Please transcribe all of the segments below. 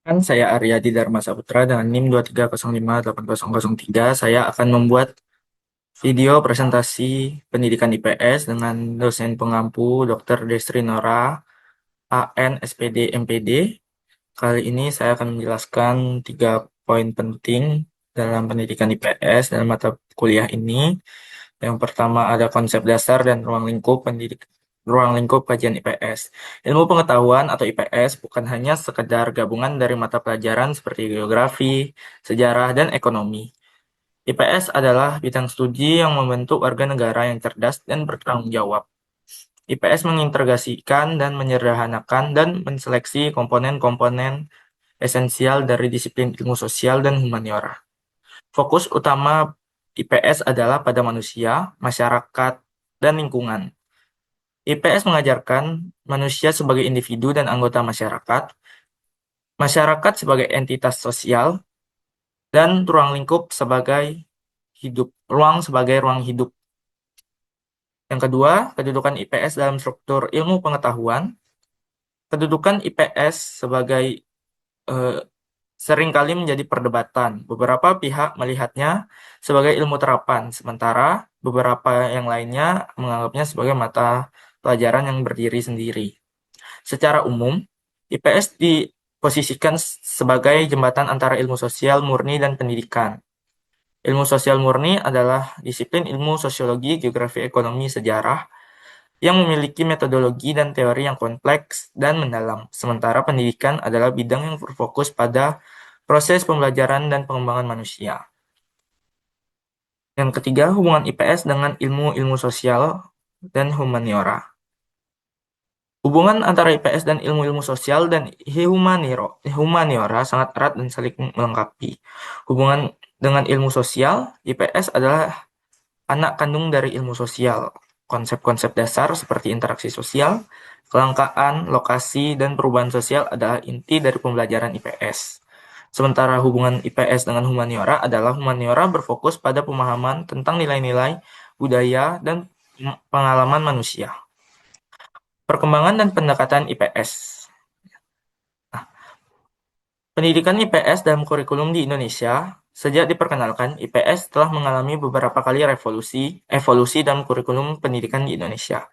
Saya Aryadi Dharma Saputra dengan NIM 230580003. Saya akan membuat video presentasi pendidikan IPS dengan dosen pengampu Dr. Destri Nora, AN, SPD, MPD. Kali ini saya akan menjelaskan 3 poin penting dalam pendidikan IPS dalam mata kuliah ini. Yang pertama ada konsep dasar dan ruang lingkup kajian IPS. Ilmu pengetahuan atau IPS bukan hanya sekedar gabungan dari mata pelajaran seperti geografi, sejarah, dan ekonomi. IPS adalah bidang studi yang membentuk warga negara yang cerdas dan bertanggung jawab. IPS mengintegrasikan dan menyederhanakan dan menseleksi komponen-komponen esensial dari disiplin ilmu sosial dan humaniora. Fokus utama IPS adalah pada manusia, masyarakat, dan lingkungan. IPS mengajarkan manusia sebagai individu dan anggota masyarakat, masyarakat sebagai entitas sosial, dan ruang sebagai ruang hidup. Yang kedua, kedudukan IPS dalam struktur ilmu pengetahuan. Kedudukan IPS sebagai eh, seringkali menjadi perdebatan. Beberapa pihak melihatnya sebagai ilmu terapan, sementara beberapa yang lainnya menganggapnya sebagai mata pelajaran yang berdiri sendiri. Secara umum, IPS diposisikan sebagai jembatan antara ilmu sosial murni dan pendidikan. Ilmu sosial murni adalah disiplin ilmu sosiologi, geografi, ekonomi, sejarah yang memiliki metodologi dan teori yang kompleks dan mendalam. Sementara pendidikan adalah bidang yang berfokus pada proses pembelajaran dan pengembangan manusia. Yang ketiga, hubungan IPS dengan ilmu-ilmu sosial dan humaniora. Hubungan antara IPS dan ilmu-ilmu sosial dan humaniora sangat erat dan saling melengkapi. Hubungan dengan ilmu sosial, IPS adalah anak kandung dari ilmu sosial. Konsep-konsep dasar seperti interaksi sosial, kelangkaan, lokasi, dan perubahan sosial adalah inti dari pembelajaran IPS. Sementara hubungan IPS dengan humaniora adalah humaniora berfokus pada pemahaman tentang nilai-nilai, budaya, dan pengalaman manusia. Perkembangan dan pendekatan IPS. Pendidikan IPS dalam kurikulum di Indonesia, sejak diperkenalkan, IPS telah mengalami beberapa kali evolusi dalam kurikulum pendidikan di Indonesia.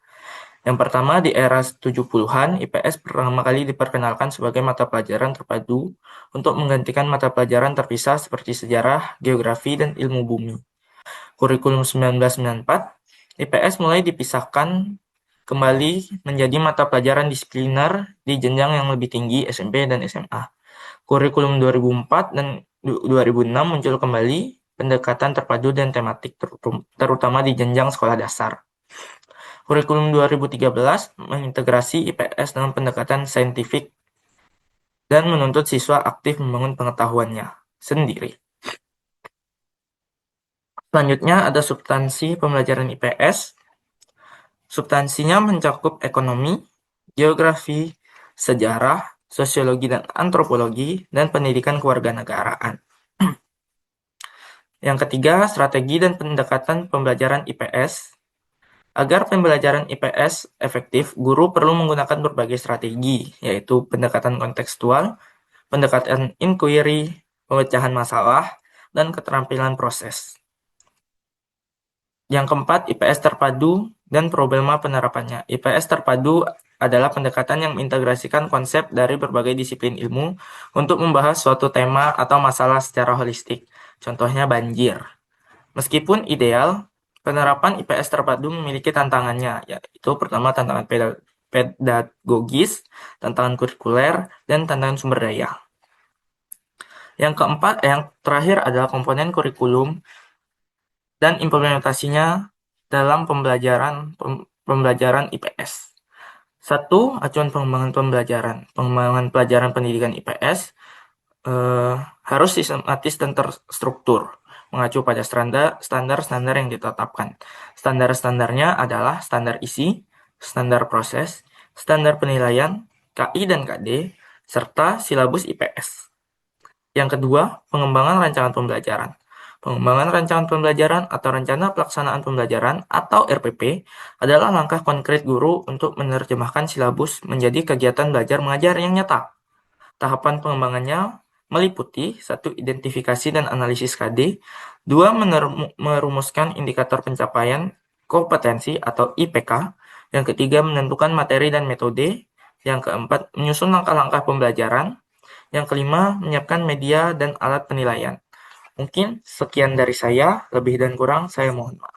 Yang pertama, di era 70-an, IPS pertama kali diperkenalkan sebagai mata pelajaran terpadu untuk menggantikan mata pelajaran terpisah seperti sejarah, geografi, dan ilmu bumi. Kurikulum 1994, IPS mulai dipisahkan kembali menjadi mata pelajaran disipliner di jenjang yang lebih tinggi SMP dan SMA. Kurikulum 2004 dan 2006 muncul kembali pendekatan terpadu dan tematik terutama di jenjang sekolah dasar. Kurikulum 2013 mengintegrasi IPS dengan pendekatan saintifik dan menuntut siswa aktif membangun pengetahuannya sendiri. Selanjutnya ada substansi pembelajaran IPS. Substansinya mencakup ekonomi, geografi, sejarah, sosiologi dan antropologi, dan pendidikan kewarganegaraan. Yang ketiga, strategi dan pendekatan pembelajaran IPS. Agar pembelajaran IPS efektif, guru perlu menggunakan berbagai strategi, yaitu pendekatan kontekstual, pendekatan inquiry, pemecahan masalah, dan keterampilan proses. Yang keempat, IPS terpadu dan problema penerapannya. IPS terpadu adalah pendekatan yang mengintegrasikan konsep dari berbagai disiplin ilmu untuk membahas suatu tema atau masalah secara holistik. Contohnya banjir. Meskipun ideal, penerapan IPS terpadu memiliki tantangannya, yaitu pertama tantangan pedagogis, tantangan kurikuler, dan tantangan sumber daya. Yang terakhir adalah komponen kurikulum dan implementasinya dalam pembelajaran IPS. 1. Acuan pengembangan pembelajaran. Pengembangan pelajaran pendidikan IPS harus sistematis dan terstruktur, mengacu pada standar-standar yang ditetapkan. Standar-standarnya adalah standar isi, standar proses, standar penilaian, KI dan KD, serta silabus IPS. Yang kedua, pengembangan rancangan pembelajaran. Pengembangan rancangan pembelajaran atau rencana pelaksanaan pembelajaran atau RPP adalah langkah konkret guru untuk menerjemahkan silabus menjadi kegiatan belajar mengajar yang nyata. Tahapan pengembangannya meliputi: 1. Identifikasi dan analisis KD, 2. Merumuskan indikator pencapaian kompetensi atau IPK, yang ketiga menentukan materi dan metode, yang keempat menyusun langkah-langkah pembelajaran, yang kelima menyiapkan media dan alat penilaian. Mungkin sekian dari saya, lebih dan kurang saya mohon maaf.